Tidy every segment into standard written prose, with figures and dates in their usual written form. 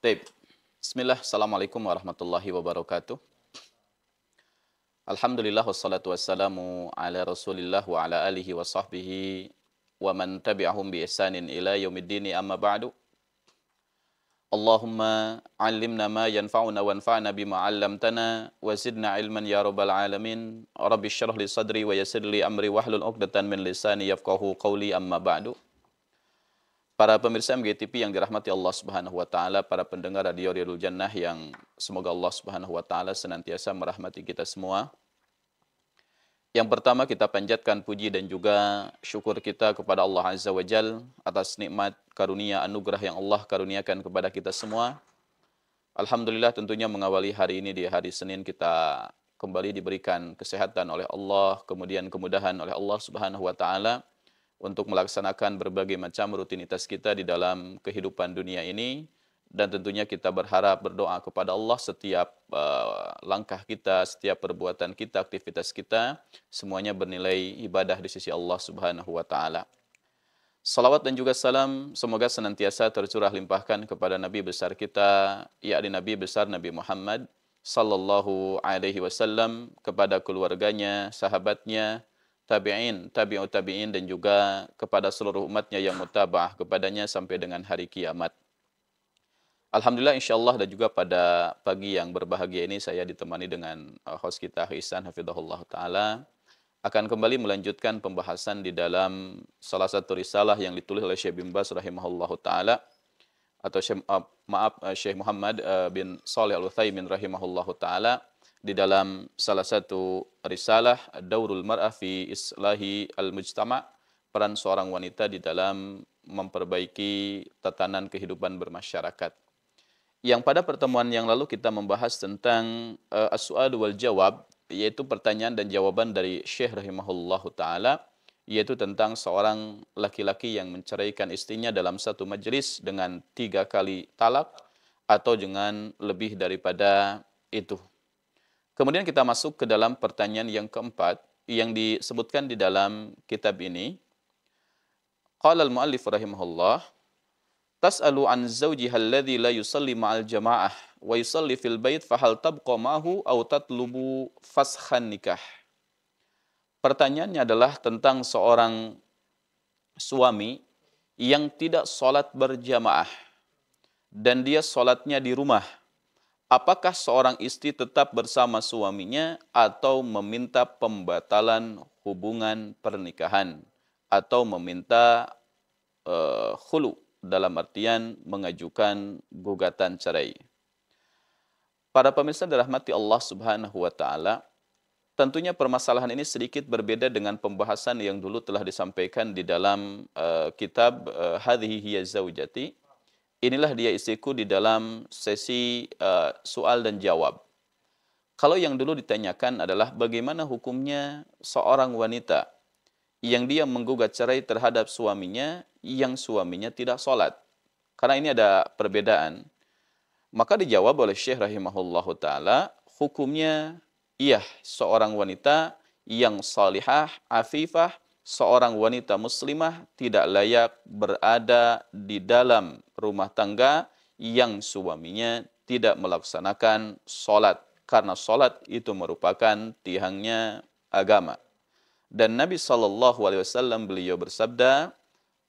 Baik. Bismillah, Assalamualaikum warahmatullahi wabarakatuh. Alhamdulillah wassalatu wassalamu ala rasulillah wa ala alihi wa sahbihi wa man tabi'ahum bi ihsanin ila yaumiddini amma ba'du. Allahumma allimna ma yanfa'una wanfa'na bima 'allamtana wa zidna ilman ya rabbal alamin. Rabbi shrah li sadri wa yassir li amri wahlul 'uqdatam min lisani yafqahu qawli amma ba'du. Para pemirsa MGTV yang dirahmati Allah Subhanahu wa taala, para pendengar Radio Riyadul Jannah yang semoga Allah Subhanahu wa taala senantiasa merahmati kita semua. Yang pertama kita panjatkan puji dan juga syukur kita kepada Allah Azza wa Jal atas nikmat karunia anugerah yang Allah karuniakan kepada kita semua. Alhamdulillah tentunya mengawali hari ini di hari Senin kita kembali diberikan kesehatan oleh Allah, kemudian kemudahan oleh Allah Subhanahu wa taala untuk melaksanakan berbagai macam rutinitas kita di dalam kehidupan dunia ini, dan tentunya kita berharap berdoa kepada Allah setiap langkah kita, setiap perbuatan kita, aktivitas kita, semuanya bernilai ibadah di sisi Allah Subhanahu wa taala. Salawat dan juga salam semoga senantiasa tercurah limpahkan kepada Nabi besar kita, yakni Nabi besar Nabi Muhammad sallallahu alaihi wasallam, kepada keluarganya, sahabatnya, tabi'in, tabi'ut tabi'in, dan juga kepada seluruh umatnya yang mutaba'ah kepadanya sampai dengan hari kiamat. Alhamdulillah insyaallah, dan juga pada pagi yang berbahagia ini saya ditemani dengan host kita Ihsan hafizahullah taala akan kembali melanjutkan pembahasan di dalam salah satu risalah yang ditulis oleh Syekh bin Baz rahimahullahu taala, atau Syekh Muhammad bin Shalih Al-Utsaimin rahimahullahu taala, di dalam salah satu risalah Daurul Mar'ah fi Islahi Al-Mujtama', peran seorang wanita di dalam memperbaiki tatanan kehidupan bermasyarakat. Yang pada pertemuan yang lalu kita membahas tentang as-su'al wal jawab, yaitu pertanyaan dan jawaban dari Syekh rahimahullahu taala, yaitu tentang seorang laki-laki yang menceraikan istrinya dalam satu majelis dengan 3 kali talak atau dengan lebih daripada itu. Kemudian kita masuk ke dalam pertanyaan yang keempat yang disebutkan di dalam kitab ini. Qala al-muallif rahimahullah, tas'alu an zawjiha alladhi la yusalli ma'al jama'ah wa yusalli fil bait fahal tabqa ma'hu aw tatlubu faskhan nikah. Pertanyaannya adalah tentang seorang suami yang tidak sholat berjamaah dan dia sholatnya di rumah. Apakah seorang istri tetap bersama suaminya atau meminta pembatalan hubungan pernikahan atau meminta khulu, dalam artian mengajukan gugatan cerai. Para pemirsa dirahmati Allah Subhanahu wa taala, tentunya permasalahan ini sedikit berbeda dengan pembahasan yang dulu telah disampaikan di dalam kitab Hadhihi Hiya Zaujati. Inilah dia istriku, di dalam sesi soal dan jawab. Kalau yang dulu ditanyakan adalah bagaimana hukumnya seorang wanita yang dia menggugat cerai terhadap suaminya yang suaminya tidak sholat. Karena ini ada perbedaan. Maka dijawab oleh Syekh rahimahullahu ta'ala, hukumnya iya, seorang wanita yang salihah, afifah, seorang wanita muslimah tidak layak berada di dalam rumah tangga yang suaminya tidak melaksanakan sholat, karena sholat itu merupakan tiangnya agama. Dan Nabi SAW beliau bersabda,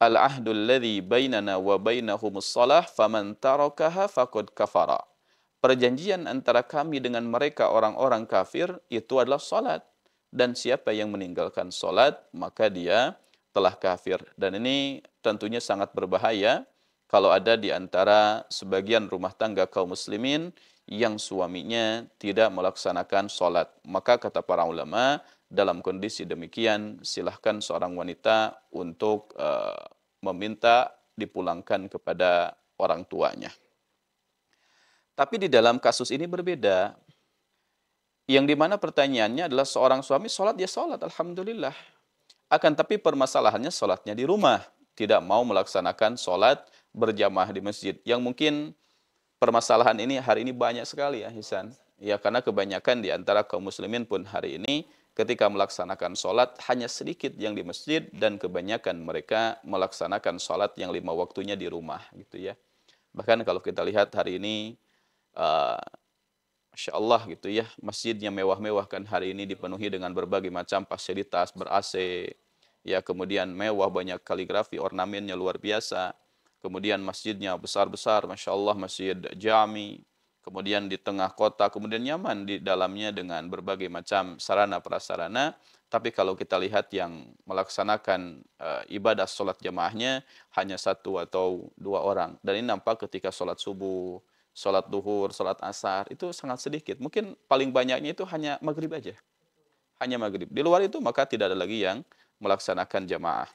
al-ahdul ladzi bainana wa bainahumus shalah faman tarakaha faqad kafara. Perjanjian antara kami dengan mereka orang-orang kafir itu adalah sholat. Dan siapa yang meninggalkan sholat, maka dia telah kafir. Dan ini tentunya sangat berbahaya kalau ada di antara sebagian rumah tangga kaum muslimin yang suaminya tidak melaksanakan sholat. Maka kata para ulama, dalam kondisi demikian silahkan seorang wanita untuk meminta dipulangkan kepada orang tuanya. Tapi di dalam kasus ini berbeda. Yang dimana pertanyaannya adalah seorang suami sholat, dia sholat, alhamdulillah. Akan tapi permasalahannya sholatnya di rumah. Tidak mau melaksanakan sholat berjamaah di masjid. Yang mungkin permasalahan ini hari ini banyak sekali ya, Hisan. Ya, karena kebanyakan di antara kaum muslimin pun hari ini ketika melaksanakan sholat hanya sedikit yang di masjid dan kebanyakan mereka melaksanakan sholat yang 5 waktunya di rumah gitu ya. Bahkan kalau kita lihat hari ini, uh, Masya Allah gitu ya, masjidnya mewah-mewah kan hari ini dipenuhi dengan berbagai macam fasilitas, ber-AC, ya kemudian mewah, banyak kaligrafi, ornamennya luar biasa. Kemudian masjidnya besar-besar, Masya Allah, masjid jami. Kemudian di tengah kota, kemudian nyaman di dalamnya dengan berbagai macam sarana prasarana. Tapi kalau kita lihat yang melaksanakan ibadah sholat jamaahnya hanya satu atau dua orang. Dan ini nampak ketika sholat subuh, sholat duhur, sholat asar, itu sangat sedikit. Mungkin paling banyaknya itu hanya maghrib aja. Hanya maghrib. Di luar itu maka tidak ada lagi yang melaksanakan jamaah.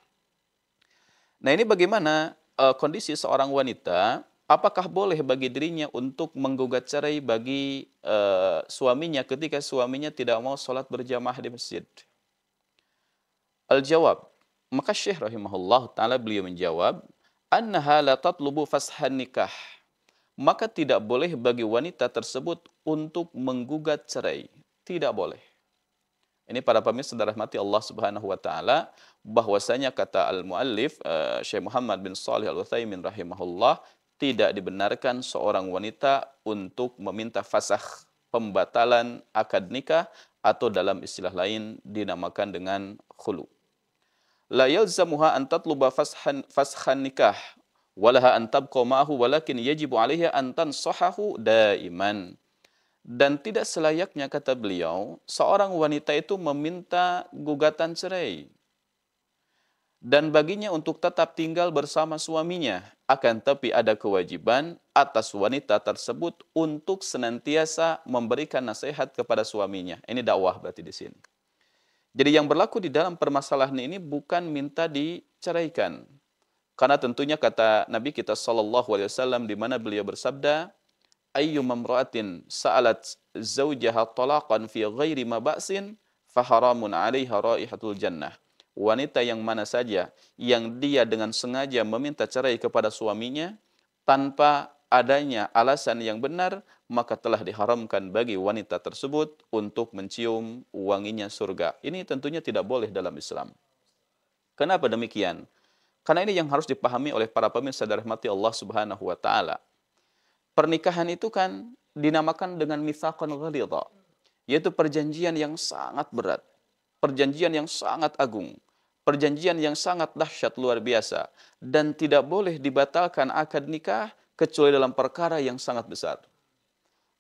Nah ini bagaimana kondisi seorang wanita, apakah boleh bagi dirinya untuk menggugat cerai bagi suaminya ketika suaminya tidak mau sholat berjamaah di masjid? Al-jawab, maka Syekh rahimahullah ta'ala beliau menjawab, annaha la tatlubu fashan nikah. Maka tidak boleh bagi wanita tersebut untuk menggugat cerai. Tidak boleh. Ini para pemirsa dirahmati Allah Subhanahu wa taala, bahwasanya kata al-muallif Syekh Muhammad bin Shalih Al-Utsaimin rahimahullah, tidak dibenarkan seorang wanita untuk meminta fasakh, pembatalan akad nikah, atau dalam istilah lain dinamakan dengan khulu. La yalzamuha an tatluba fashan nikah walaha an tabqa ma'ahu walakin yajibu 'alaiha an tansahahu daiman. Dan tidak selayaknya, kata beliau, seorang wanita itu meminta gugatan cerai dan baginya untuk tetap tinggal bersama suaminya. Akan tapi ada kewajiban atas wanita tersebut untuk senantiasa memberikan nasihat kepada suaminya. Ini dakwah berarti di sini. Jadi yang berlaku di dalam permasalahan ini bukan minta diceraikan. Karena tentunya kata Nabi kita SAW di mana beliau bersabda, ayyuma imra'atin sa'alat zawjaha talaqan fi ghairi maba'sin faharamun 'alaiha raihatul jannah. Wanita yang mana saja yang dia dengan sengaja meminta cerai kepada suaminya tanpa adanya alasan yang benar, maka telah diharamkan bagi wanita tersebut untuk mencium wanginya surga. Ini tentunya tidak boleh dalam Islam. Kenapa demikian? Karena ini yang harus dipahami oleh para pemirsa dirahmati Allah Subhanahu wa taala. Pernikahan itu kan dinamakan dengan mitsaqan ghalidha, yaitu perjanjian yang sangat berat, perjanjian yang sangat agung, perjanjian yang sangat dahsyat luar biasa, dan tidak boleh dibatalkan akad nikah kecuali dalam perkara yang sangat besar.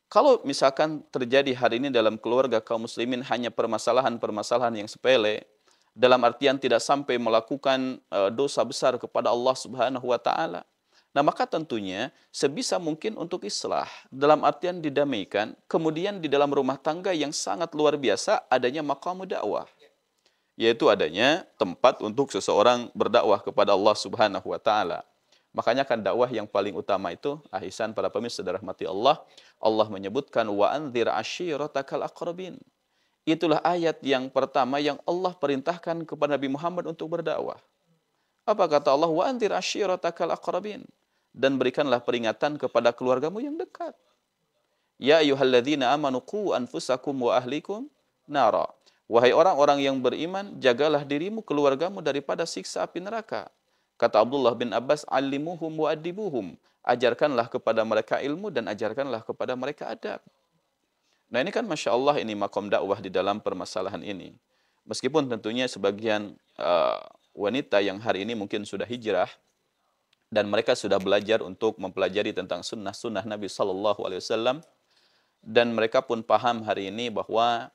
Kalau misalkan terjadi hari ini dalam keluarga kaum muslimin hanya permasalahan-permasalahan yang sepele, dalam artian tidak sampai melakukan dosa besar kepada Allah Subhanahu wa taala, nah maka tentunya sebisa mungkin untuk islah, dalam artian didamaikan, kemudian di dalam rumah tangga yang sangat luar biasa adanya maqam dakwah, yaitu adanya tempat untuk seseorang berdakwah kepada Allah Subhanahu wa taala. Makanya kan dakwah yang paling utama itu, ahsan para pemirsa dirahmati Allah, Allah menyebutkan wa anzir ashiratakal aqrabin. Itulah ayat yang pertama yang Allah perintahkan kepada Nabi Muhammad untuk berdakwah. Apa kata Allah? Wa anzir ashiratakal aqrabin. Dan berikanlah peringatan kepada keluargamu yang dekat. Ya ayyuhalladzina amanu qu anfusakum wa ahlikum nara. Wahai orang-orang yang beriman, jagalah dirimu, keluargamu daripada siksa api neraka. Kata Abdullah bin Abbas, alimuhum wa adibuhum. Ajarkanlah kepada mereka ilmu dan ajarkanlah kepada mereka adab. Nah ini kan Masya Allah, ini makom dakwah di dalam permasalahan ini. Meskipun tentunya sebagian wanita yang hari ini mungkin sudah hijrah, dan mereka sudah belajar untuk mempelajari tentang sunnah-sunnah Nabi SAW, dan mereka pun paham hari ini bahwa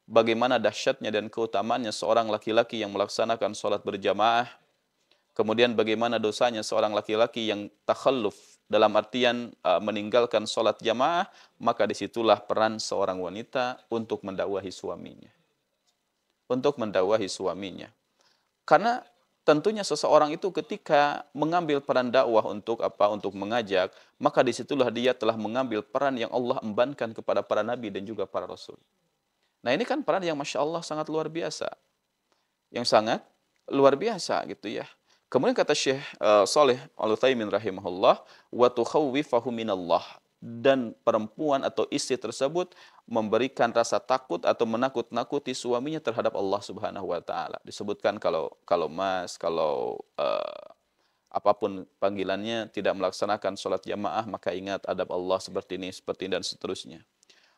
bagaimana dahsyatnya dan keutamaannya seorang laki-laki yang melaksanakan sholat berjamaah, kemudian bagaimana dosanya seorang laki-laki yang takhalluf, dalam artian meninggalkan sholat jamaah, maka disitulah peran seorang wanita untuk mendakwahi suaminya. Untuk mendakwahi suaminya. Karena tentunya seseorang itu ketika mengambil peran dakwah untuk apa? Untuk mengajak, maka disitulah dia telah mengambil peran yang Allah embankan kepada para nabi dan juga para rasul. Nah ini kan peran yang Masya Allah sangat luar biasa. Yang sangat luar biasa gitu ya. Kemudian kata Syekh Shalih Al-Utsaimin rahimahullah, wa tukhawwifahu minallah, dan perempuan atau istri tersebut memberikan rasa takut atau menakut-nakuti suaminya terhadap Allah Subhanahu wa taala. Disebutkan kalau Mas, kalau apapun panggilannya, tidak melaksanakan sholat jamaah, maka ingat adab Allah seperti ini, dan seterusnya.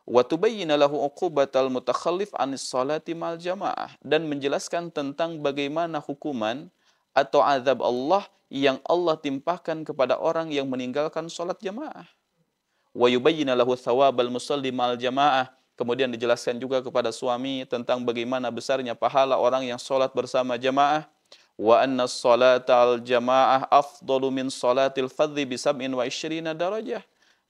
Wa tubayyina lahu uqubatal mutakhallif anis salati mal jamaah, dan menjelaskan tentang bagaimana hukuman atau azab Allah yang Allah timpahkan kepada orang yang meninggalkan salat jamaah. Wa yubayyina lahu thawabal musalli mal jamaah, kemudian dijelaskan juga kepada suami tentang bagaimana besarnya pahala orang yang salat bersama jamaah. Wa anna salata al jamaah afdalu min salatil fadhi bi 27 darajah.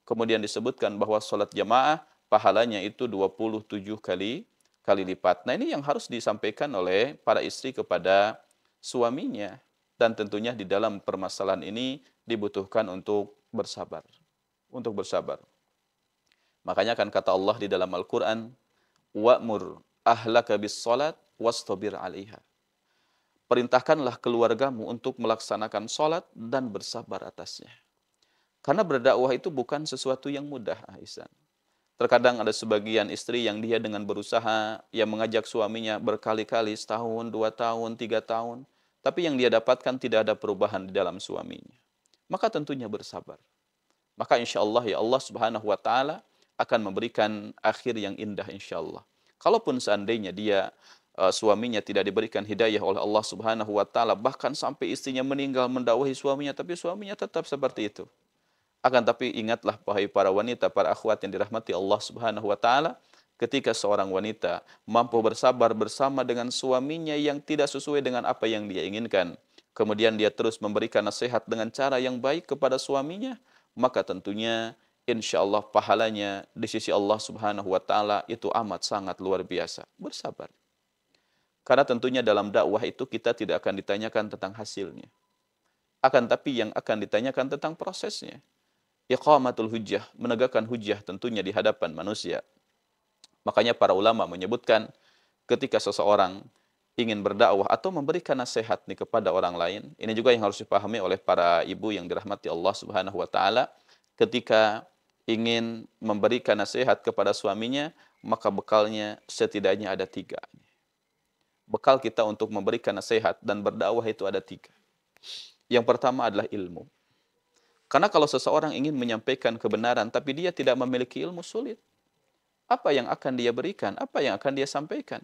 Kemudian disebutkan bahwa salat jamaah pahalanya itu 27 kali lipat. Nah, ini yang harus disampaikan oleh para istri kepada suaminya. Dan tentunya di dalam permasalahan ini dibutuhkan untuk bersabar. Untuk bersabar. Makanya kan kata Allah di dalam Al-Quran, wa'mur ahlaka bis salat wastabir 'alaiha. Perintahkanlah keluargamu untuk melaksanakan salat dan bersabar atasnya. Karena berdakwah itu bukan sesuatu yang mudah, Aisyah. Terkadang ada sebagian istri yang dia dengan berusaha, yang mengajak suaminya berkali-kali, setahun, 2 tahun, 3 tahun. Tapi yang dia dapatkan tidak ada perubahan di dalam suaminya. Maka tentunya bersabar. Maka insya Allah ya Allah subhanahu wa ta'ala akan memberikan akhir yang indah insya Allah. Kalaupun seandainya dia, suaminya tidak diberikan hidayah oleh Allah subhanahu wa ta'ala, bahkan sampai istrinya meninggal mendakwahi suaminya, tapi suaminya tetap seperti itu. Akan tapi ingatlah wahai para wanita, para akhwat yang dirahmati Allah subhanahu wa ta'ala, ketika seorang wanita mampu bersabar bersama dengan suaminya yang tidak sesuai dengan apa yang dia inginkan, kemudian dia terus memberikan nasihat dengan cara yang baik kepada suaminya, maka tentunya insya Allah pahalanya di sisi Allah subhanahu wa ta'ala itu amat sangat luar biasa. Bersabar. Karena tentunya dalam dakwah itu kita tidak akan ditanyakan tentang hasilnya. Akan tapi yang akan ditanyakan tentang prosesnya. Iqamatul hujjah, menegakkan hujjah tentunya di hadapan manusia. Makanya para ulama menyebutkan ketika seseorang ingin berdakwah atau memberikan nasihat nih kepada orang lain, ini juga yang harus dipahami oleh para ibu yang dirahmati Allah subhanahu wa ta'ala. Ketika ingin memberikan nasihat kepada suaminya, maka bekalnya setidaknya ada 3. Bekal kita untuk memberikan nasihat dan berdakwah itu ada 3. Yang pertama adalah ilmu. Karena kalau seseorang ingin menyampaikan kebenaran tapi dia tidak memiliki ilmu, sulit. Apa yang akan dia berikan? Apa yang akan dia sampaikan?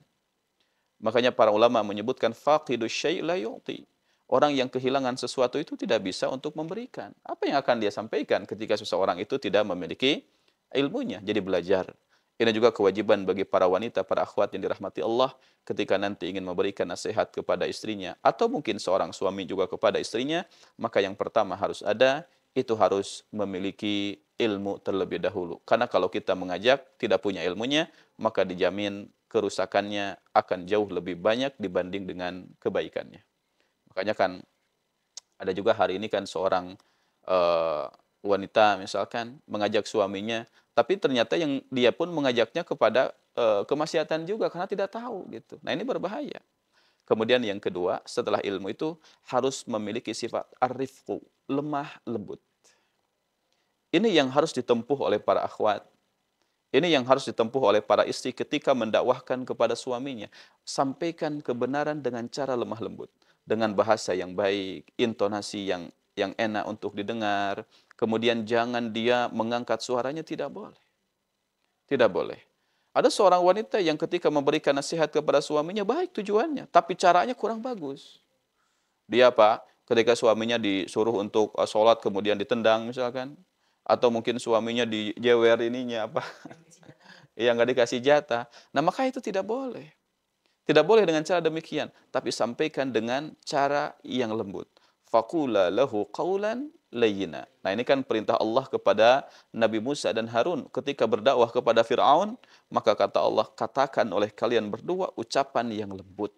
Makanya para ulama menyebutkan faqidus syai' la yu'ti. Orang yang kehilangan sesuatu itu tidak bisa untuk memberikan. Apa yang akan dia sampaikan ketika seseorang itu tidak memiliki ilmunya? Jadi belajar. Ini juga kewajiban bagi para wanita, para akhwat yang dirahmati Allah ketika nanti ingin memberikan nasihat kepada istrinya atau mungkin seorang suami juga kepada istrinya, maka yang pertama harus ada, itu harus memiliki ilmu terlebih dahulu. Karena kalau kita mengajak tidak punya ilmunya, maka dijamin kerusakannya akan jauh lebih banyak dibanding dengan kebaikannya. Makanya kan ada juga hari ini kan seorang wanita misalkan mengajak suaminya, tapi ternyata yang dia pun mengajaknya kepada kemaksiatan juga karena tidak tahu gitu. Nah, ini berbahaya. Kemudian yang kedua, setelah ilmu itu harus memiliki sifat ar-rifqu, lemah lembut. Ini yang harus ditempuh oleh para akhwat. Ini yang harus ditempuh oleh para istri ketika mendakwahkan kepada suaminya. Sampaikan kebenaran dengan cara lemah lembut. Dengan bahasa yang baik, intonasi yang enak untuk didengar. Kemudian jangan dia mengangkat suaranya, tidak boleh. Tidak boleh. Ada seorang wanita yang ketika memberikan nasihat kepada suaminya baik tujuannya, tapi caranya kurang bagus. Dia apa? Ketika suaminya disuruh untuk sholat kemudian ditendang misalkan, atau mungkin suaminya dijewer ininya apa, yang nggak dikasih jatah. Nah, maka itu tidak boleh. Tidak boleh dengan cara demikian, tapi sampaikan dengan cara yang lembut. Faqula lahu qawlan layyina. Nah, ini kan perintah Allah kepada Nabi Musa dan Harun ketika berdakwah kepada Fir'aun, maka kata Allah, katakan oleh kalian berdua ucapan yang lembut.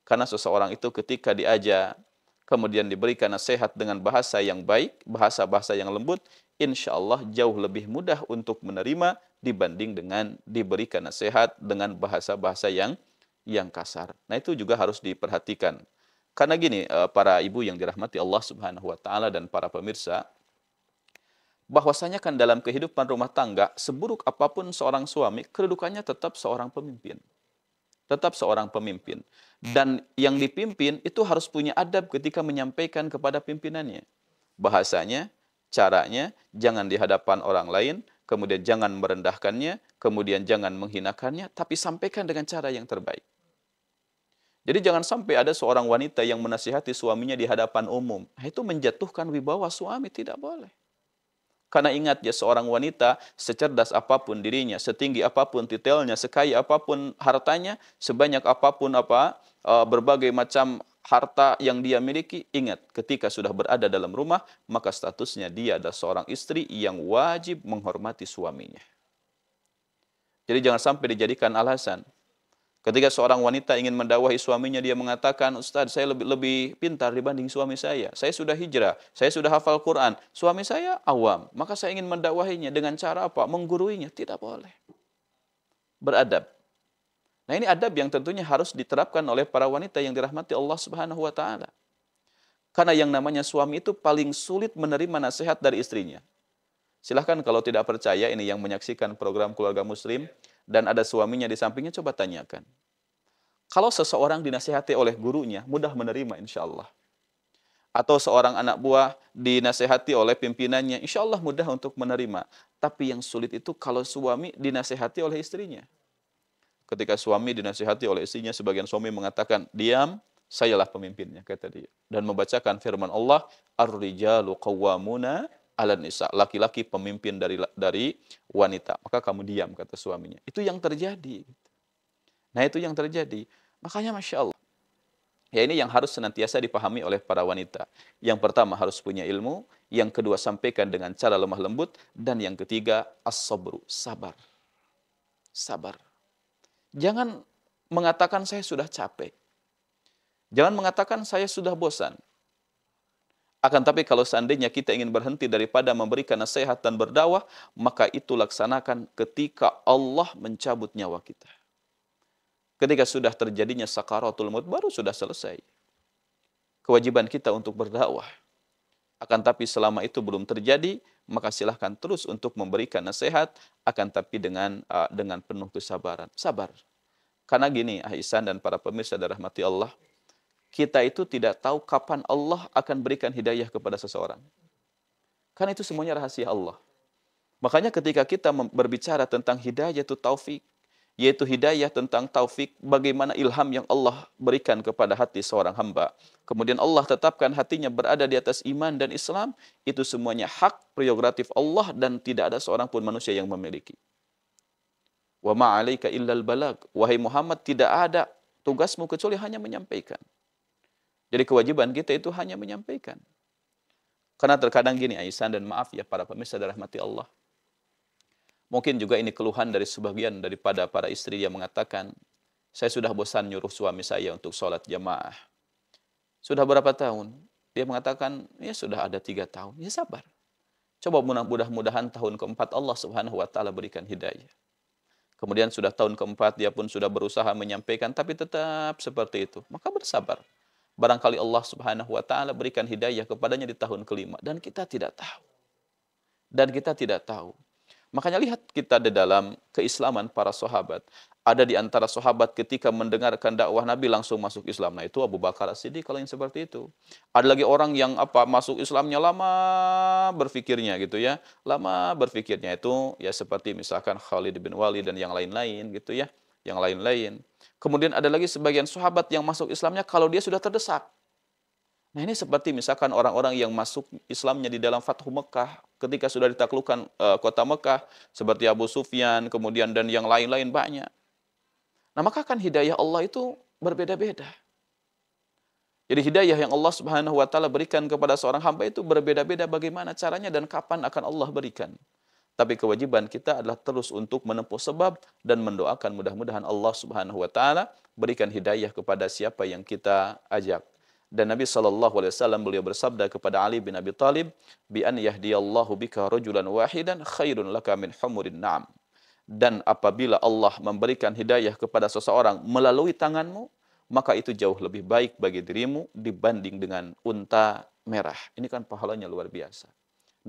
Karena seseorang itu ketika diajak, kemudian diberikan nasihat dengan bahasa yang baik, bahasa-bahasa yang lembut, insya Allah jauh lebih mudah untuk menerima dibanding dengan diberikan nasihat dengan bahasa-bahasa yang kasar. Nah, itu juga harus diperhatikan. Karena gini, para ibu yang dirahmati Allah subhanahu wa ta'ala dan para pemirsa, bahwasanya kan dalam kehidupan rumah tangga, seburuk apapun seorang suami, kedudukannya tetap seorang pemimpin. tetap seorang pemimpin. Dan yang dipimpin itu harus punya adab ketika menyampaikan kepada pimpinannya. Bahasanya, caranya, jangan di hadapan orang lain, kemudian jangan merendahkannya, kemudian jangan menghinakannya, tapi sampaikan dengan cara yang terbaik. Jadi jangan sampai ada seorang wanita yang menasihati suaminya di hadapan umum. Itu menjatuhkan wibawa suami, tidak boleh. Karena ingat ya, seorang wanita secerdas apapun dirinya, setinggi apapun titelnya, sekaya apapun hartanya, sebanyak apapun berbagai macam harta yang dia miliki, ingat ketika sudah berada dalam rumah, maka statusnya dia adalah seorang istri yang wajib menghormati suaminya. Jadi jangan sampai dijadikan alasan. Ketika seorang wanita ingin mendakwahi suaminya, dia mengatakan, Ustaz, saya lebih pintar dibanding suami saya. Saya sudah hijrah, saya sudah hafal Quran. Suami saya awam, maka saya ingin mendakwahinya dengan cara apa? Mengguruinya. Tidak boleh. Beradab. Nah, ini adab yang tentunya harus diterapkan oleh para wanita yang dirahmati Allah Subhanahu wa taala. Karena yang namanya suami itu paling sulit menerima nasihat dari istrinya. Silahkan kalau tidak percaya, ini yang menyaksikan program Keluarga Muslim, dan ada suaminya di sampingnya, coba tanyakan. Kalau seseorang dinasihati oleh gurunya, mudah menerima insya Allah. Atau seorang anak buah dinasihati oleh pimpinannya, insya Allah mudah untuk menerima. Tapi yang sulit itu kalau suami dinasihati oleh istrinya. Ketika suami dinasihati oleh istrinya, sebagian suami mengatakan, diam, sayalah pemimpinnya, kata dia. Dan membacakan firman Allah, Ar-rijalu qawwamuna 'alan nisa, laki-laki pemimpin dari wanita. Maka kamu diam, kata suaminya. Itu yang terjadi. Nah, itu yang terjadi. Makanya Masya Allah. Ya, ini yang harus senantiasa dipahami oleh para wanita. Yang pertama harus punya ilmu, yang kedua sampaikan dengan cara lemah lembut, dan yang ketiga as-sabru, sabar. Sabar. Jangan mengatakan saya sudah capek. Jangan mengatakan saya sudah bosan. Akan tapi kalau seandainya kita ingin berhenti daripada memberikan nasihat dan berdakwah, maka itu laksanakan ketika Allah mencabut nyawa kita. Ketika sudah terjadinya sakaratul maut, baru sudah selesai kewajiban kita untuk berdakwah. Akan tapi selama itu belum terjadi, maka silahkan terus untuk memberikan nasihat, akan tapi dengan penuh kesabaran. Sabar. Karena gini, Ihsan dan para pemirsa dan rahmati Allah, kita itu tidak tahu kapan Allah akan berikan hidayah kepada seseorang. Karena itu semuanya rahasia Allah. Makanya ketika kita berbicara tentang hidayah itu taufik, yaitu hidayah tentang taufik, bagaimana ilham yang Allah berikan kepada hati seorang hamba. Kemudian Allah tetapkan hatinya berada di atas iman dan Islam, itu semuanya hak prerogatif Allah dan tidak ada seorang pun manusia yang memiliki. Wa ma'alaika illal balag. Wahai Muhammad, tidak ada tugasmu kecuali hanya menyampaikan. Jadi kewajiban kita itu hanya menyampaikan. Karena terkadang gini Aisyah, dan maaf ya para pemirsa dan rahmati Allah. Mungkin juga ini keluhan dari sebagian daripada para istri yang mengatakan, saya sudah bosan nyuruh suami saya untuk sholat jamaah. Sudah berapa tahun? Dia mengatakan, ya sudah ada 3 tahun. Ya sabar. Coba mudah-mudahan tahun keempat Allah Subhanahu wa taala berikan hidayah. Kemudian sudah tahun keempat dia pun sudah berusaha menyampaikan, tapi tetap seperti itu. Maka bersabar. Barangkali Allah Subhanahu wa taala berikan hidayah kepadanya di tahun kelima dan kita tidak tahu. Dan kita tidak tahu. Makanya lihat kita di dalam keislaman para sahabat. Ada di antara sahabat ketika mendengarkan dakwah Nabi langsung masuk Islam. Nah, itu Abu Bakar As-Siddiq kalau yang seperti itu. Ada lagi orang yang masuk Islamnya lama berfikirnya gitu ya. Lama berfikirnya itu ya seperti misalkan Khalid bin Walid dan yang lain-lain gitu ya. Yang lain-lain. Kemudian ada lagi sebagian sahabat yang masuk Islamnya kalau dia sudah terdesak. Nah, ini seperti misalkan orang-orang yang masuk Islamnya di dalam Fathu Mekah, ketika sudah ditaklukkan kota Mekah, seperti Abu Sufyan, kemudian dan yang lain-lain banyak. Nah, maka kan hidayah Allah itu berbeda-beda. Jadi hidayah yang Allah Subhanahu wa taala berikan kepada seorang hamba itu berbeda-beda bagaimana caranya dan kapan akan Allah berikan. Tapi kewajiban kita adalah terus untuk menempuh sebab dan mendoakan mudah-mudahan Allah Subhanahu wa taala berikan hidayah kepada siapa yang kita ajak. Dan Nabi SAW beliau bersabda kepada Ali bin Abi Thalib, bi an yahdiyallahu bika rajulan wahidan khairun laka min humurin na'am. Dan apabila Allah memberikan hidayah kepada seseorang melalui tanganmu, maka itu jauh lebih baik bagi dirimu dibanding dengan unta merah. Ini kan pahalanya luar biasa.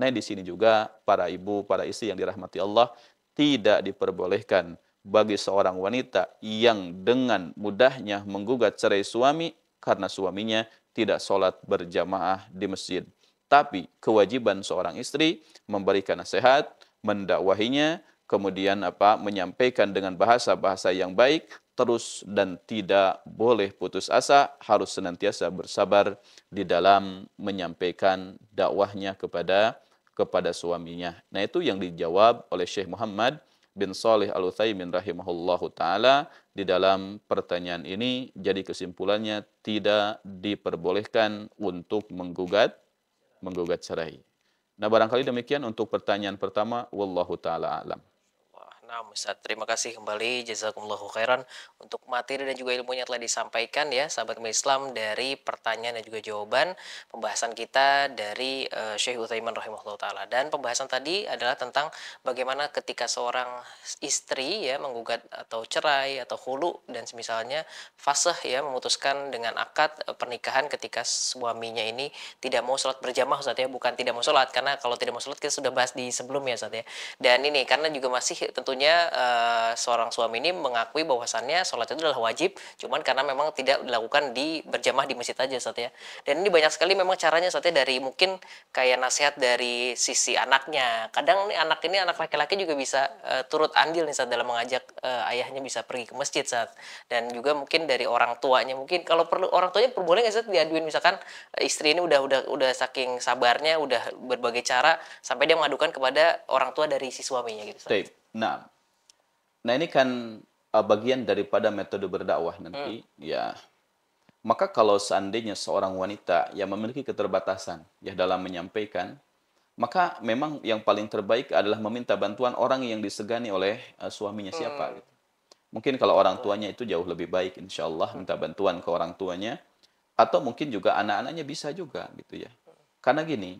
Nah, di sini juga para ibu, para istri yang dirahmati Allah, tidak diperbolehkan bagi seorang wanita yang dengan mudahnya menggugat cerai suami karena suaminya tidak sholat berjamaah di masjid. Tapi kewajiban seorang istri memberikan nasihat, mendakwahinya, kemudian menyampaikan dengan bahasa-bahasa yang baik, terus dan tidak boleh putus asa, harus senantiasa bersabar di dalam menyampaikan dakwahnya kepada suaminya. Nah, itu yang dijawab oleh Syekh Muhammad bin Shalih Al-Utsaimin rahimahullahu taala di dalam pertanyaan ini. Jadi kesimpulannya tidak diperbolehkan untuk menggugat cerai. Nah, barangkali demikian untuk pertanyaan pertama, wallahu taala alam. Nah, Ustaz, terima kasih kembali, jazakumullahu khairan untuk materi dan juga ilmunya telah disampaikan ya, sahabat Islam, dari pertanyaan dan juga jawaban pembahasan kita dari Syekh Utsaimin rahimahullah taala. Dan pembahasan tadi adalah tentang bagaimana ketika seorang istri ya menggugat atau cerai atau khulu dan semisalnya fasih ya, memutuskan dengan akad pernikahan ketika suaminya ini tidak mau sholat berjamaah, Ustaz ya, bukan tidak mau sholat, karena kalau tidak mau sholat kita sudah bahas di sebelumnya, Ustaz ya. Dan ini karena juga masih tentunya seorang suami ini mengakui bahwasannya sholat itu adalah wajib, cuman karena memang tidak dilakukan di berjamaah di masjid aja, Ustaz ya. Dan ini banyak sekali memang caranya, Ustaz ya, dari mungkin kayak nasihat dari sisi anaknya. Kadang nih anak laki-laki juga bisa turut andil nih, Ustaz, dalam mengajak ayahnya bisa pergi ke masjid, Ustaz. Dan juga mungkin dari orang tuanya, mungkin kalau perlu orang tuanya boleh nggak, Ustaz, diaduin misalkan istri ini udah saking sabarnya, udah berbagai cara sampai dia mengadukan kepada orang tua dari si suaminya gitu, Ustaz. Nah, ini kan bagian daripada metode berdakwah nanti, ya. Maka kalau seandainya seorang wanita yang memiliki keterbatasan ya dalam menyampaikan, maka memang yang paling terbaik adalah meminta bantuan orang yang disegani oleh suaminya siapa gitu. Mungkin kalau orang tuanya itu jauh lebih baik, insya Allah minta bantuan ke orang tuanya, atau mungkin juga anak-anaknya bisa juga gitu ya. Karena gini,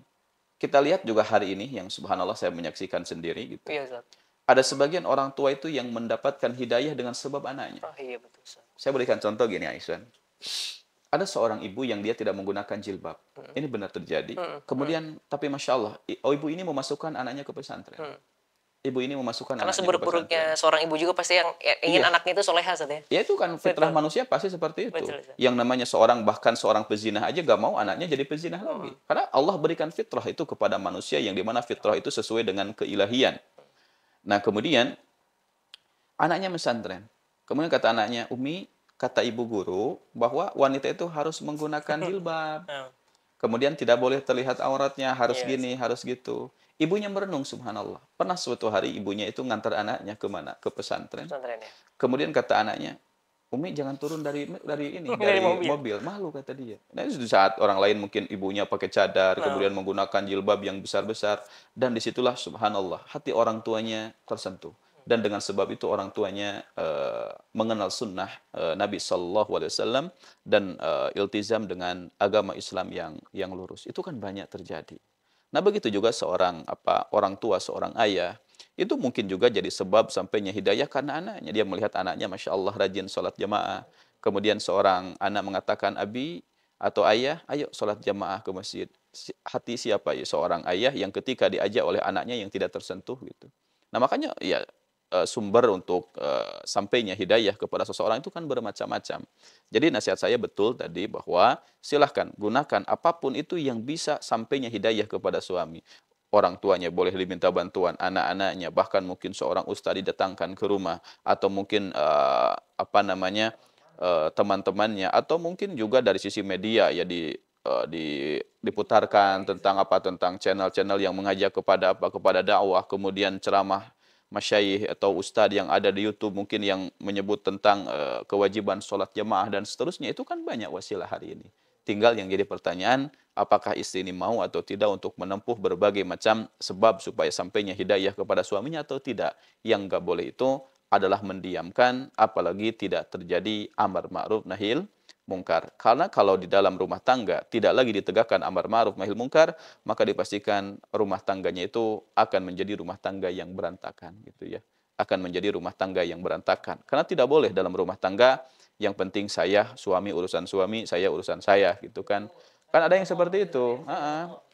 kita lihat juga hari ini yang subhanallah saya menyaksikan sendiri gitu. Iya, Ustaz. Ada sebagian orang tua itu yang mendapatkan hidayah dengan sebab anaknya. Oh iya, betul, Ustaz. Saya berikan contoh gini, Aisyah. Ada seorang ibu yang dia tidak menggunakan jilbab. Ini benar terjadi. Kemudian, tapi Masya Allah, ibu ini memasukkan anaknya ke pesantren. Ibu ini memasukkan Karena anaknya ke seburuk-buruknya pesantren. seorang ibu juga pasti yang ingin Iya. anaknya itu soleha, Ustaz ya. Ya itu kan fitrah Betul. manusia pasti seperti itu. Betul, Ustaz. Yang namanya bahkan seorang pezinah aja gak mau anaknya jadi pezinah lagi. Karena Allah berikan fitrah itu kepada manusia yang dimana fitrah itu sesuai dengan keilahian. Nah kemudian anaknya pesantren. Kemudian kata anaknya, Umi, kata ibu guru bahwa wanita itu harus menggunakan jilbab. Kemudian tidak boleh terlihat auratnya, harus gini, harus gitu. Ibunya merenung, subhanallah. Pernah suatu hari ibunya itu ngantar anaknya ke mana? Ke pesantren. Pesantren ya. Kemudian kata anaknya, Umi jangan turun dari Dari mobil. mobil. Malu kata dia. Nah, itu di saat orang lain mungkin ibunya pakai cadar, kemudian menggunakan jilbab yang besar-besar. Dan disitulah subhanallah, hati orang tuanya tersentuh. Dan dengan sebab itu orang tuanya mengenal sunnah Nabi SAW dan iltizam dengan agama Islam yang lurus. Itu kan banyak terjadi. Nah begitu juga seorang orang tua, seorang ayah, itu mungkin juga jadi sebab sampainya hidayah karena anaknya. Dia melihat anaknya, Masya Allah, rajin sholat jamaah. Kemudian seorang anak mengatakan, Abi atau ayah, ayo sholat jamaah ke masjid. Hati siapa ya? Seorang ayah yang ketika diajak oleh anaknya yang tidak tersentuh gitu. Nah makanya ya sumber untuk sampainya hidayah kepada seseorang itu kan bermacam-macam. Jadi nasihat saya betul tadi bahwa silahkan gunakan apapun itu yang bisa sampainya hidayah kepada suami. Orang tuanya boleh diminta bantuan, anak-anaknya, bahkan mungkin seorang ustadz didatangkan ke rumah, atau mungkin teman-temannya, atau mungkin juga dari sisi media ya diputarkan tentang channel-channel yang mengajak kepada dakwah, kemudian ceramah masyayikh atau ustadz yang ada di YouTube mungkin yang menyebut tentang kewajiban sholat jamaah dan seterusnya. Itu kan banyak wasilah hari ini. Tinggal yang jadi pertanyaan, apakah istri ini mau atau tidak untuk menempuh berbagai macam sebab supaya sampainya hidayah kepada suaminya atau tidak. Yang nggak boleh itu adalah mendiamkan, apalagi tidak terjadi amar ma'ruf nahil mungkar. Karena kalau di dalam rumah tangga tidak lagi ditegakkan amar ma'ruf nahil mungkar, maka dipastikan rumah tangganya itu akan menjadi rumah tangga yang berantakan gitu ya. Akan menjadi rumah tangga yang berantakan. Karena tidak boleh dalam rumah tangga yang penting saya, suami urusan suami, saya urusan saya gitu kan. Kan ada yang seperti itu.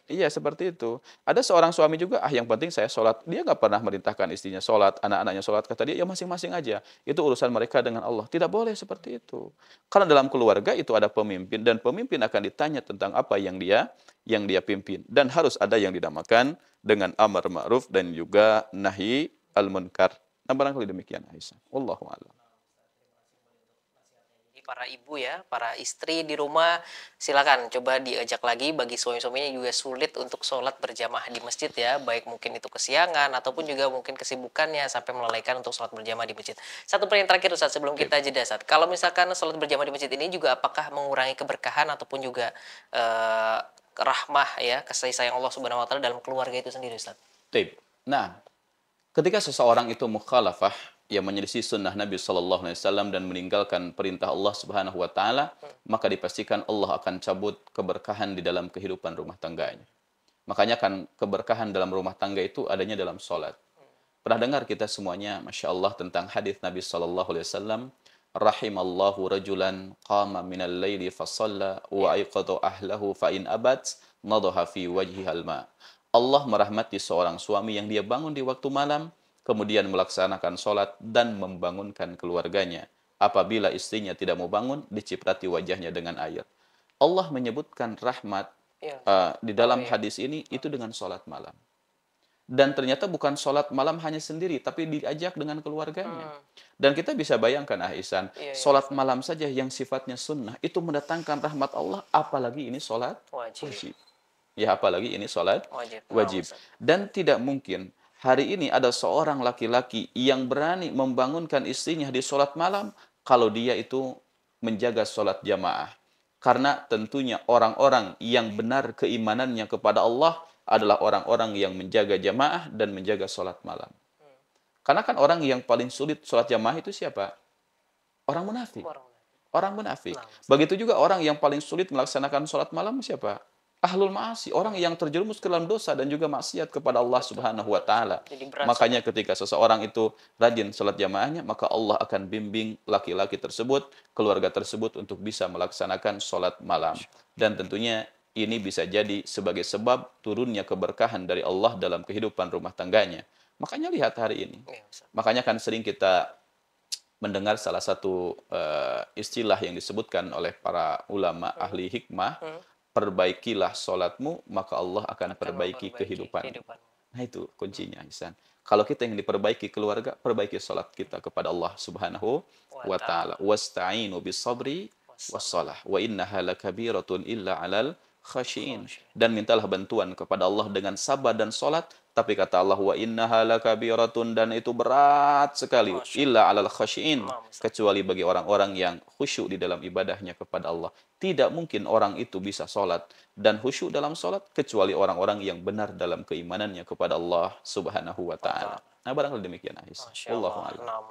Iya, seperti itu. Ada seorang suami juga, yang penting saya sholat. Dia nggak pernah merintahkan istrinya sholat, anak-anaknya sholat. Kata dia, ya masing-masing aja. Itu urusan mereka dengan Allah. Tidak boleh seperti itu. Karena dalam keluarga itu ada pemimpin, dan pemimpin akan ditanya tentang apa yang dia pimpin. Dan harus ada yang dinamakan dengan amar ma'ruf dan juga nahi al-munkar. Nah, barangkali demikian, Aisyah. Wallahu a'lam. Jadi para ibu ya, para istri di rumah, silakan coba diajak lagi bagi suami-suaminya juga sulit untuk sholat berjamaah di masjid ya, baik mungkin itu kesiangan ataupun juga mungkin kesibukannya sampai melalaikan untuk sholat berjamaah di masjid. Satu pertanyaan terakhir Ustaz sebelum kita jeda Ustaz. Kalau misalkan sholat berjamaah di masjid ini juga apakah mengurangi keberkahan ataupun juga rahmah ya, kasih sayang Allah Subhanahu wa taala dalam keluarga itu sendiri Ustaz? Taib. Nah, ketika seseorang itu mukhalafah, yang menyelisih sunnah Nabi Sallallahu Alaihi Wasallam dan meninggalkan perintah Allah Subhanahu Wa Taala, maka dipastikan Allah akan cabut keberkahan di dalam kehidupan rumah tangganya. Makanya kan keberkahan dalam rumah tangga itu adanya dalam sholat. Pernah dengar kita semuanya, Masya Allah, tentang hadis Nabi Sallallahu Alaihi Wasallam, rahimallahu rajulan qama minal layli fasalla wa aiqadha ahlahu fa in abat nadaha fi wajhihal ma. Allah merahmati seorang suami yang dia bangun di waktu malam, kemudian melaksanakan sholat dan membangunkan keluarganya. Apabila istrinya tidak mau bangun, diciprati wajahnya dengan air. Allah menyebutkan rahmat Ya. di dalam hadis ini itu dengan sholat malam. Dan ternyata bukan sholat malam hanya sendiri, tapi diajak dengan keluarganya. Dan kita bisa bayangkan, Ihsan, Iya, iya. sholat malam saja yang sifatnya sunnah, itu mendatangkan rahmat Allah, apalagi ini sholat wajib. Ya, apalagi ini sholat wajib. Dan tidak mungkin hari ini ada seorang laki-laki yang berani membangunkan istrinya di sholat malam kalau dia itu menjaga sholat jamaah. Karena tentunya orang-orang yang benar keimanannya kepada Allah adalah orang-orang yang menjaga jamaah dan menjaga sholat malam. Karena kan orang yang paling sulit sholat jamaah itu siapa? Orang munafik. Orang munafik. Begitu juga orang yang paling sulit melaksanakan sholat malam siapa? Ahlul ma'asi, orang yang terjerumus ke dalam dosa dan juga maksiat kepada Allah Subhanahu wa taala. Makanya ketika seseorang itu rajin salat jamaahnya, maka Allah akan bimbing laki-laki tersebut, keluarga tersebut untuk bisa melaksanakan salat malam. Dan tentunya ini bisa jadi sebagai sebab turunnya keberkahan dari Allah dalam kehidupan rumah tangganya. Makanya lihat hari ini. Makanya kan sering kita mendengar salah satu istilah yang disebutkan oleh para ulama ahli hikmah, perbaikilah sholatmu, maka Allah akan perbaiki kehidupanmu. Nah itu kuncinya, Ihsan. Kalau kita yang diperbaiki keluarga, perbaiki sholat kita kepada Allah Subhanahu wa Ta'ala. Wasta'inu bis sabri wassalah. Wa innaha lakabiratun illa alal khashiin. Dan mintalah bantuan kepada Allah dengan sabar dan sholat. Tapi kata Allah, wa innaha lakabiratun, dan itu berat sekali. Illa alal khashiin. Kecuali bagi orang-orang yang khusyuk di dalam ibadahnya kepada Allah. Tidak mungkin orang itu bisa sholat dan khusyuk dalam sholat kecuali orang-orang yang benar dalam keimanannya kepada Allah Subhanahu wa Ta'ala. Nah, barangkali demikian, Aisyah. Wallahu a'lam.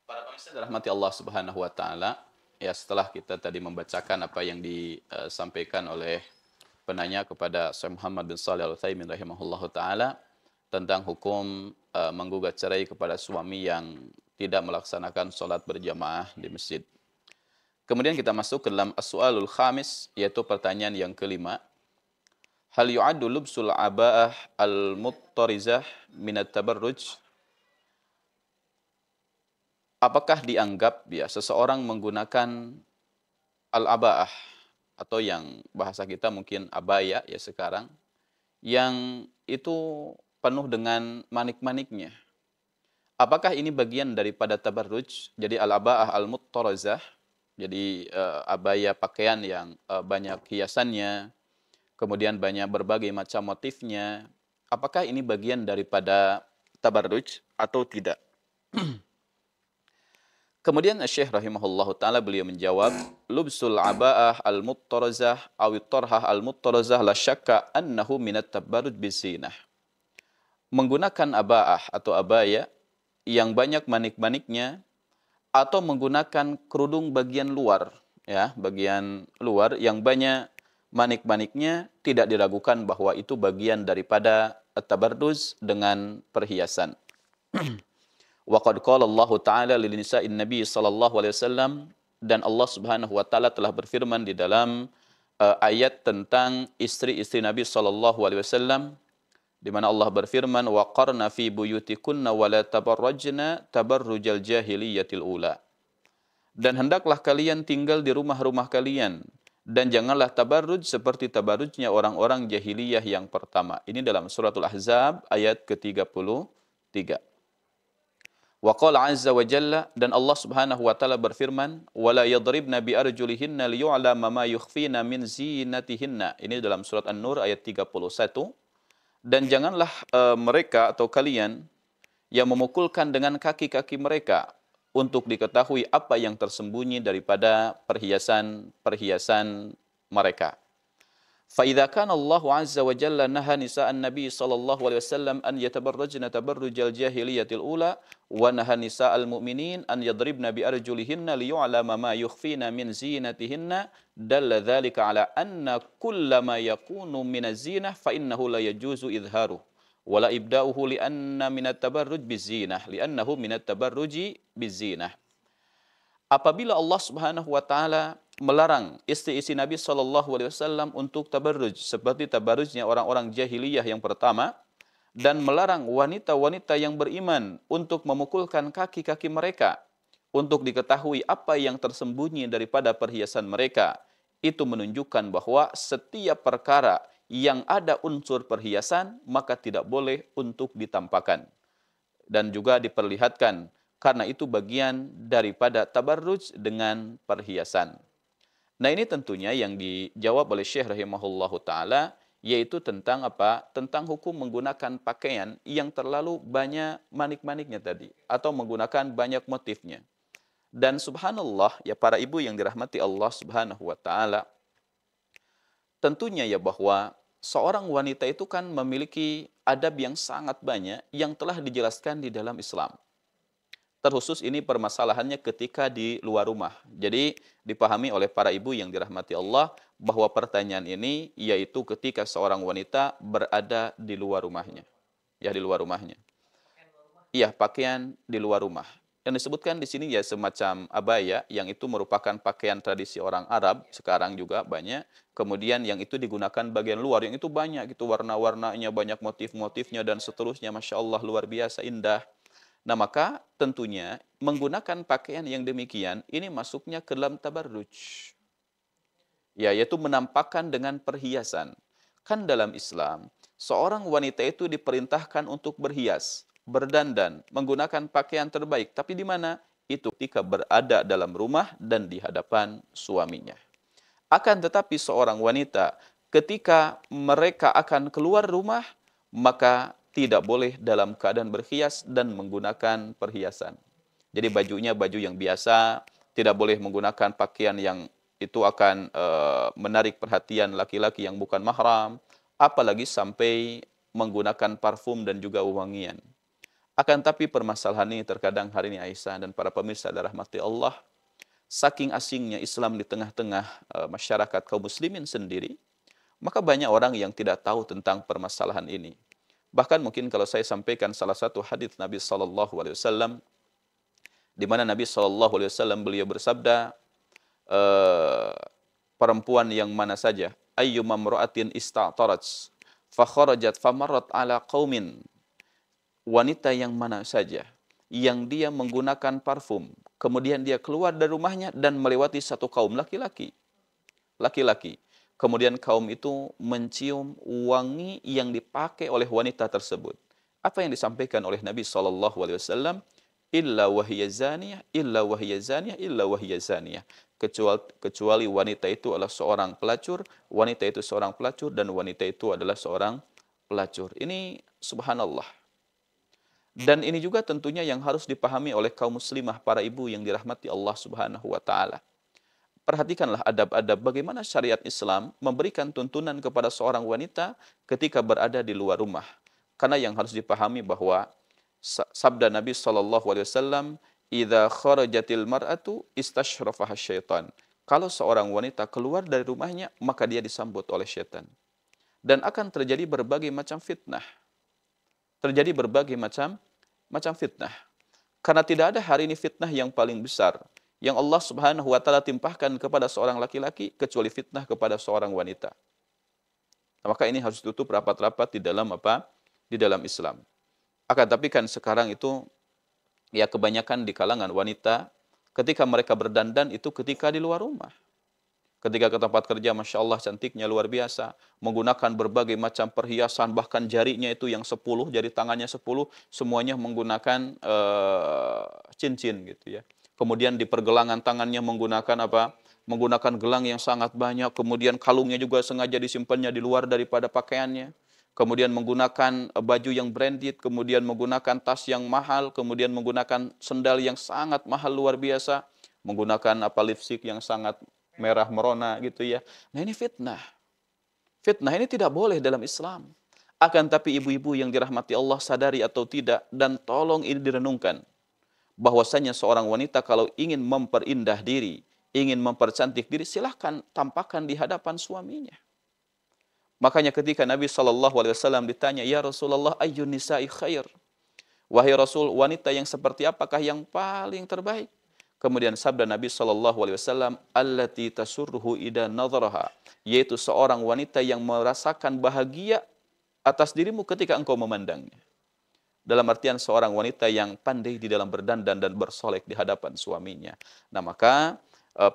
Para pemirsa dirahmati Allah Subhanahu wa Ta'ala, ya setelah kita tadi membacakan apa yang disampaikan oleh penanya kepada Syekh Muhammad bin Shalih Al-Utsaimin rahimahullahu taala tentang hukum menggugat cerai kepada suami yang tidak melaksanakan sholat berjamaah di masjid. Kemudian kita masuk ke dalam as-su'alul khamis, yaitu pertanyaan yang kelima. Hal yu'addu lubsul aba'ah al-muttarizah minat tabarruj? Apakah dianggap ya seseorang menggunakan al-aba'ah, atau yang bahasa kita mungkin abaya ya sekarang, yang itu penuh dengan manik-maniknya. Apakah ini bagian daripada tabarruj? Jadi al-aba'ah al-muttarizah, jadi abaya pakaian yang banyak hiasannya, kemudian banyak berbagai macam motifnya. Apakah ini bagian daripada tabarruj atau tidak? Kemudian Syekh rahimahullahu taala beliau menjawab, lubsul aba'ah al-muttarazah aw at-tarhah al-muttarazah la syakka annahu minat tabarruj bizinah. Menggunakan aba'ah atau abaya yang banyak manik-maniknya, atau menggunakan kerudung bagian luar, ya, bagian luar yang banyak manik-maniknya, tidak diragukan bahwa itu bagian daripada at-tabarruz dengan perhiasan. Wa qad qala Allah Ta'ala lil nisa'in Nabi sallallahu alaihi wasallam, dan Allah Subhanahu wa taala telah berfirman di dalam ayat tentang istri-istri Nabi sallallahu alaihi wasallam, di mana Allah berfirman, wa qarna fi buyutikunna wa la tabarrajna tabarrujal jahiliyatil ula. Dan hendaklah kalian tinggal di rumah-rumah kalian, dan janganlah tabarruj seperti tabarrujnya orang-orang jahiliyah yang pertama. Ini dalam suratul Ahzab ayat ke-33. Wa qala azza wa jalla, dan Allah Subhanahu wa taala berfirman, wala yadribna bi arjulihinna liyu'lama ma yukhfina min zinatihinna. Ini dalam surat An-Nur ayat 31. Dan janganlah mereka atau kalian yang memukulkan dengan kaki-kaki mereka untuk diketahui apa yang tersembunyi daripada perhiasan-perhiasan mereka. فإذا كان الله عز وجل نهى نساء النبي صلى الله عليه وسلم أن يتبرجن تبرج الجاهلية الأولى ونهى نساء المؤمنين أن يضربن بأرجلهن ليعلم ما يخفين من زينتهن دل ذلك على أن كل ما يكون من الزينة فإنه لا يجوز إظهاره ولا إبداؤه لأنه من التبرج بالزينة. Apabila Allah Subhanahu wa taala melarang istri-istri Nabi sallallahu alaihi wasallam untuk tabarruj seperti tabarrujnya orang-orang jahiliyah yang pertama, dan melarang wanita-wanita yang beriman untuk memukulkan kaki-kaki mereka untuk diketahui apa yang tersembunyi daripada perhiasan mereka, itu menunjukkan bahwa setiap perkara yang ada unsur perhiasan maka tidak boleh untuk ditampakkan dan juga diperlihatkan, karena itu bagian daripada tabarruj dengan perhiasan. Nah, ini tentunya yang dijawab oleh Syekh rahimahullahu taala, yaitu tentang apa? Tentang hukum menggunakan pakaian yang terlalu banyak manik-maniknya tadi, atau menggunakan banyak motifnya. Dan subhanallah, ya para ibu yang dirahmati Allah Subhanahu wa taala, tentunya ya bahwa seorang wanita itu kan memiliki adab yang sangat banyak yang telah dijelaskan di dalam Islam. Terkhusus ini permasalahannya ketika di luar rumah. Jadi dipahami oleh para ibu yang dirahmati Allah bahwa pertanyaan ini yaitu ketika seorang wanita berada di luar rumahnya. Ya, di luar rumahnya. Iya, pakaian di luar rumah. Yang disebutkan di sini ya semacam abaya, yang itu merupakan pakaian tradisi orang Arab, sekarang juga banyak. Kemudian yang itu digunakan bagian luar, yang itu banyak gitu, warna-warnanya, banyak motif-motifnya dan seterusnya. Masya Allah, luar biasa indah. Nah, maka tentunya menggunakan pakaian yang demikian, ini masuknya ke dalam tabarruj. Ya, yaitu menampakkan dengan perhiasan. Kan dalam Islam, seorang wanita itu diperintahkan untuk berhias, berdandan, menggunakan pakaian terbaik. Tapi di mana? Itu ketika berada dalam rumah dan di hadapan suaminya. Akan tetapi seorang wanita ketika mereka akan keluar rumah, maka tidak boleh dalam keadaan berhias dan menggunakan perhiasan. Jadi bajunya baju yang biasa, tidak boleh menggunakan pakaian yang itu akan menarik perhatian laki-laki yang bukan mahram, apalagi sampai menggunakan parfum dan juga wangian. Akan tapi permasalahan ini terkadang hari ini Aisyah dan para pemirsa dan rahmati Allah, saking asingnya Islam di tengah-tengah masyarakat kaum muslimin sendiri, maka banyak orang yang tidak tahu tentang permasalahan ini. Bahkan mungkin kalau saya sampaikan salah satu hadis Nabi sallallahu alaihi wasallam, di mana Nabi sallallahu alaihi wasallam beliau bersabda, perempuan yang mana saja, ayyuma imra'atin ista'tarat fa kharajat famarrat ala qaumin, wanita yang mana saja yang dia menggunakan parfum, kemudian dia keluar dari rumahnya dan melewati satu kaum laki-laki. Kemudian kaum itu mencium wangi yang dipakai oleh wanita tersebut. Apa yang disampaikan oleh Nabi SAW? Illa wahiyya zaniyah, illa wahiyya zaniyah, illa wahiyya zaniyah. Kecuali wanita itu adalah seorang pelacur, wanita itu seorang pelacur, dan wanita itu adalah seorang pelacur. Ini subhanallah. Dan ini juga tentunya yang harus dipahami oleh kaum muslimah, para ibu yang dirahmati Allah Subhanahu wa taala. Perhatikanlah adab-adab bagaimana syariat Islam memberikan tuntunan kepada seorang wanita ketika berada di luar rumah. Karena yang harus dipahami bahwa sabda Nabi SAW, "Idza kharajatil mar'atu istashrafaha syaitan." Kalau seorang wanita keluar dari rumahnya, maka dia disambut oleh syaitan. Dan akan terjadi berbagai macam fitnah. Terjadi berbagai macam fitnah. Karena tidak ada hari ini fitnah yang paling besar yang Allah Subhanahu wa taala timpahkan kepada seorang laki-laki kecuali fitnah kepada seorang wanita. Maka ini harus ditutup rapat-rapat di dalam apa? Di dalam Islam. Akan tapi kan sekarang itu ya kebanyakan di kalangan wanita ketika mereka berdandan itu ketika di luar rumah. Ketika ke tempat kerja, Masya Allah cantiknya luar biasa. Menggunakan berbagai macam perhiasan, bahkan jarinya itu yang 10, jari tangannya 10, semuanya menggunakan cincin gitu ya. Kemudian di pergelangan tangannya menggunakan apa? Menggunakan gelang yang sangat banyak. Kemudian kalungnya juga sengaja disimpannya di luar daripada pakaiannya. Kemudian menggunakan baju yang branded, kemudian menggunakan tas yang mahal, kemudian menggunakan sendal yang sangat mahal luar biasa, menggunakan apa lipstik yang sangat merah merona gitu ya. Nah ini fitnah. Fitnah ini tidak boleh dalam Islam. Akan tapi ibu-ibu yang dirahmati Allah sadari atau tidak, dan tolong ini direnungkan. Bahwasanya seorang wanita kalau ingin memperindah diri, ingin mempercantik diri, silahkan tampakkan di hadapan suaminya. Makanya ketika Nabi SAW ditanya, ya Rasulullah ayyun nisa'i khair. Wahai Rasul, wanita yang seperti apakah yang paling terbaik? Kemudian sabda Nabi SAW, allati tasurruhu ida nadharaha, yaitu seorang wanita yang merasakan bahagia atas dirimu ketika engkau memandangnya. Dalam artian seorang wanita yang pandai di dalam berdandan dan bersolek di hadapan suaminya. Nah maka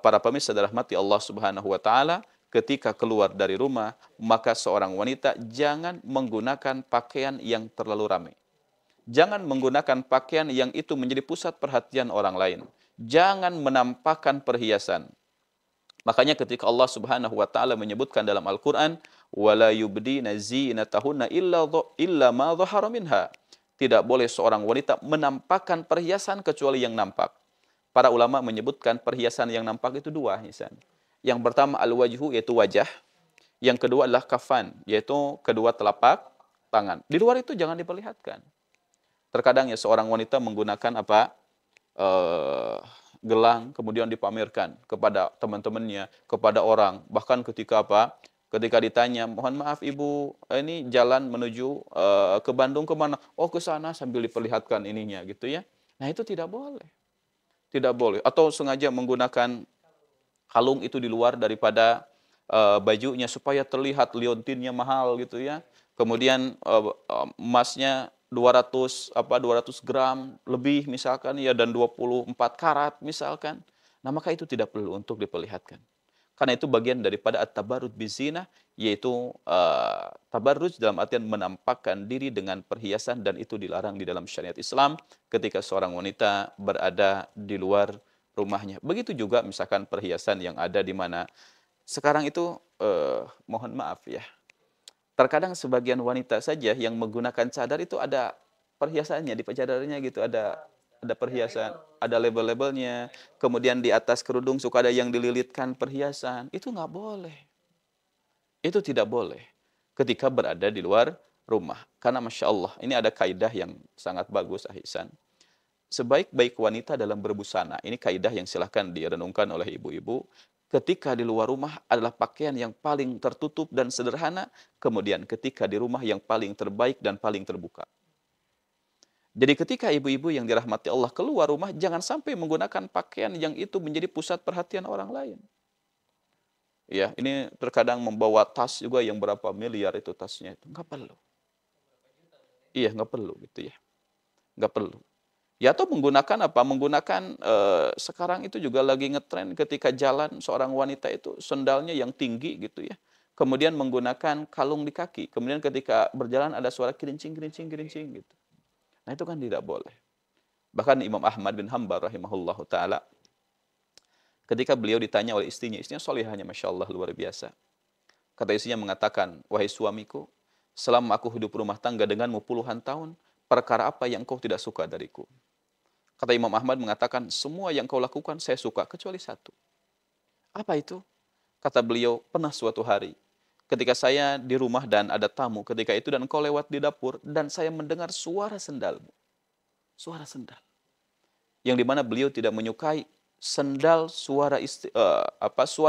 para pemirsa dirahmati Allah Subhanahu wa taala, ketika keluar dari rumah, maka seorang wanita jangan menggunakan pakaian yang terlalu ramai. Jangan menggunakan pakaian yang itu menjadi pusat perhatian orang lain. Jangan menampakkan perhiasan. Makanya ketika Allah Subhanahu wa taala menyebutkan dalam Al-Qur'an, wala yubdina zinatahunna illa ma dhahara minha. Tidak boleh seorang wanita menampakkan perhiasan kecuali yang nampak. Para ulama menyebutkan perhiasan yang nampak itu dua, yang pertama al-wajhu, yaitu wajah. Yang kedua adalah kafan, yaitu kedua telapak tangan. Di luar itu jangan diperlihatkan. Terkadang ya seorang wanita menggunakan apa? Gelang, kemudian dipamerkan kepada teman-temannya, kepada orang. Bahkan ketika apa? Ketika ditanya, mohon maaf ibu, ini jalan menuju ke Bandung kemana? Oh ke sana, sambil diperlihatkan ininya gitu ya. Nah itu tidak boleh. Tidak boleh. Atau sengaja menggunakan kalung itu di luar daripada bajunya supaya terlihat liontinnya mahal gitu ya. Kemudian emasnya 200 gram lebih misalkan ya, dan 24 karat misalkan. Nah, maka itu tidak perlu untuk diperlihatkan. Karena itu bagian daripada at-tabarruj bizina, yaitu tabarruj dalam artian menampakkan diri dengan perhiasan, dan itu dilarang di dalam syariat Islam ketika seorang wanita berada di luar rumahnya. Begitu juga misalkan perhiasan yang ada di mana sekarang itu mohon maaf ya, terkadang sebagian wanita saja yang menggunakan cadar itu ada perhiasannya di cadarnya gitu, ada perhiasan, ada label-labelnya. Kemudian di atas kerudung suka ada yang dililitkan perhiasan. Itu nggak boleh. Itu tidak boleh ketika berada di luar rumah. Karena Masya Allah, ini ada kaidah yang sangat bagus, Ahsan. Sebaik-baik wanita dalam berbusana. Ini kaidah yang silahkan direnungkan oleh ibu-ibu. Ketika di luar rumah adalah pakaian yang paling tertutup dan sederhana. Kemudian ketika di rumah yang paling terbaik dan paling terbuka. Jadi ketika ibu-ibu yang dirahmati Allah keluar rumah, jangan sampai menggunakan pakaian yang itu menjadi pusat perhatian orang lain. Ya, ini terkadang membawa tas juga yang berapa miliar itu tasnya itu. Nggak perlu. Iya, nggak perlu gitu ya. Nggak perlu. Ya, atau menggunakan apa? Menggunakan sekarang itu juga lagi ngetren ketika jalan seorang wanita itu sendalnya yang tinggi gitu ya. Kemudian menggunakan kalung di kaki. Kemudian ketika berjalan ada suara kerincing gitu. Nah, itu kan tidak boleh. Bahkan Imam Ahmad bin Hanbal rahimahullahu taala ketika beliau ditanya oleh istrinya solihahnya Masya Allah luar biasa. Kata istrinya mengatakan, wahai suamiku, selama aku hidup rumah tangga denganmu puluhan tahun, perkara apa yang kau tidak suka dariku? Kata Imam Ahmad mengatakan, semua yang kau lakukan saya suka, kecuali satu. Apa itu? Kata beliau, pernah suatu hari, ketika saya di rumah dan ada tamu ketika itu, dan kau lewat di dapur, dan saya mendengar suara sendalmu. Suara sendal. Yang dimana beliau tidak menyukai sendal, suara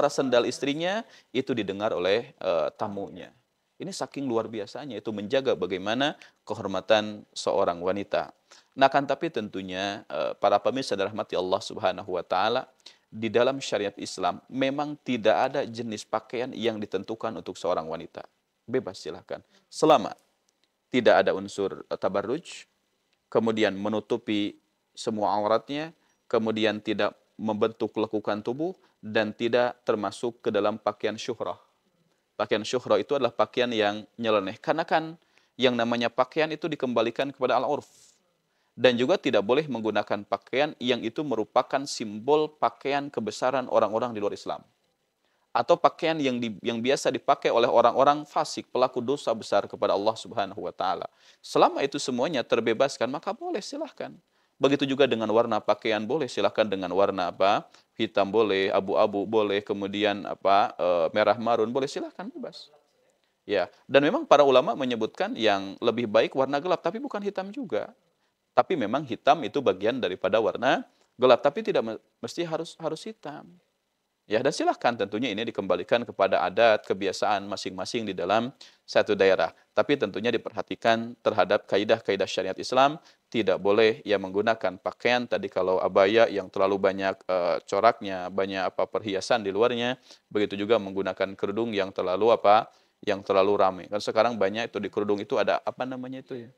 sendal istrinya, itu didengar oleh tamunya. Ini saking luar biasanya itu menjaga bagaimana kehormatan seorang wanita. Nah, kan tapi tentunya para pemirsa dirahmati Allah Subhanahu wa taala, di dalam syariat Islam memang tidak ada jenis pakaian yang ditentukan untuk seorang wanita. Bebas silahkan. Selama tidak ada unsur tabarruj, kemudian menutupi semua auratnya, kemudian tidak membentuk lekukan tubuh, dan tidak termasuk ke dalam pakaian syuhrah. Pakaian syuhrah itu adalah pakaian yang nyeleneh. Karena kan yang namanya pakaian itu dikembalikan kepada al-urf. Dan juga tidak boleh menggunakan pakaian yang itu merupakan simbol pakaian kebesaran orang-orang di luar Islam. Atau pakaian yang biasa dipakai oleh orang-orang fasik, pelaku dosa besar kepada Allah Subhanahu wa taala. Selama itu semuanya terbebaskan, maka boleh silahkan. Begitu juga dengan warna pakaian, boleh silahkan dengan warna apa? Hitam boleh, abu-abu boleh, kemudian apa? Merah marun boleh, silahkan, bebas. Ya, dan memang para ulama menyebutkan yang lebih baik warna gelap, tapi bukan hitam juga. Tapi memang hitam itu bagian daripada warna gelap, tapi tidak mesti harus hitam. Ya, dan silahkan tentunya ini dikembalikan kepada adat, kebiasaan masing-masing di dalam satu daerah. Tapi tentunya diperhatikan terhadap kaidah-kaidah syariat Islam, tidak boleh ya menggunakan pakaian tadi kalau abaya yang terlalu banyak coraknya, banyak apa perhiasan di luarnya, begitu juga menggunakan kerudung yang terlalu apa? Yang terlalu ramai. Kan sekarang banyak itu di kerudung itu ada apa namanya itu ya?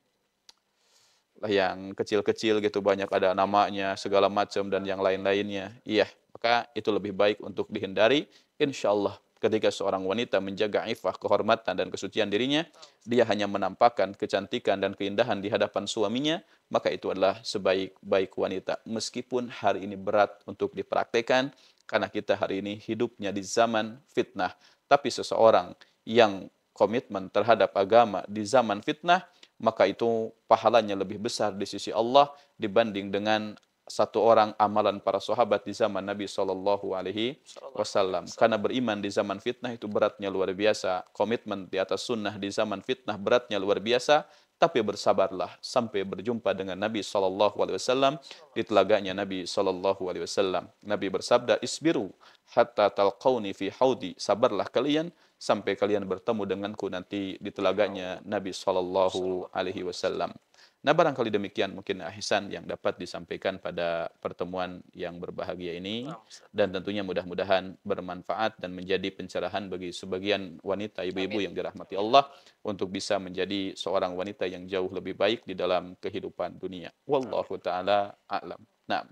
Lah yang kecil-kecil gitu banyak ada namanya segala macam dan yang lain-lainnya. Iya, maka itu lebih baik untuk dihindari. Insya Allah ketika seorang wanita menjaga ifah, kehormatan dan kesucian dirinya, dia hanya menampakkan kecantikan dan keindahan di hadapan suaminya, maka itu adalah sebaik-baik wanita. Meskipun hari ini berat untuk dipraktekkan, karena kita hari ini hidupnya di zaman fitnah. Tapi seseorang yang komitmen terhadap agama di zaman fitnah, maka itu pahalanya lebih besar di sisi Allah dibanding dengan satu orang amalan para sahabat di zaman Nabi Shallallahu Alaihi Wasallam. Karena beriman di zaman fitnah itu beratnya luar biasa. Komitmen di atas sunnah di zaman fitnah beratnya luar biasa. Tapi bersabarlah sampai berjumpa dengan Nabi Shallallahu Alaihi Wasallam di telaganya Nabi Shallallahu Alaihi Wasallam. Nabi bersabda, "Isbiru hatta talqauni fi haudi." Sabarlah kalian sampai kalian bertemu denganku nanti di telaganya Nabi Shallallahu Alaihi Wasallam. Nah, barangkali demikian mungkin ahsan yang dapat disampaikan pada pertemuan yang berbahagia ini, dan tentunya mudah-mudahan bermanfaat dan menjadi pencerahan bagi sebagian wanita, ibu-ibu yang dirahmati Allah untuk bisa menjadi seorang wanita yang jauh lebih baik di dalam kehidupan dunia. Wallahu taala a'lam. Nah.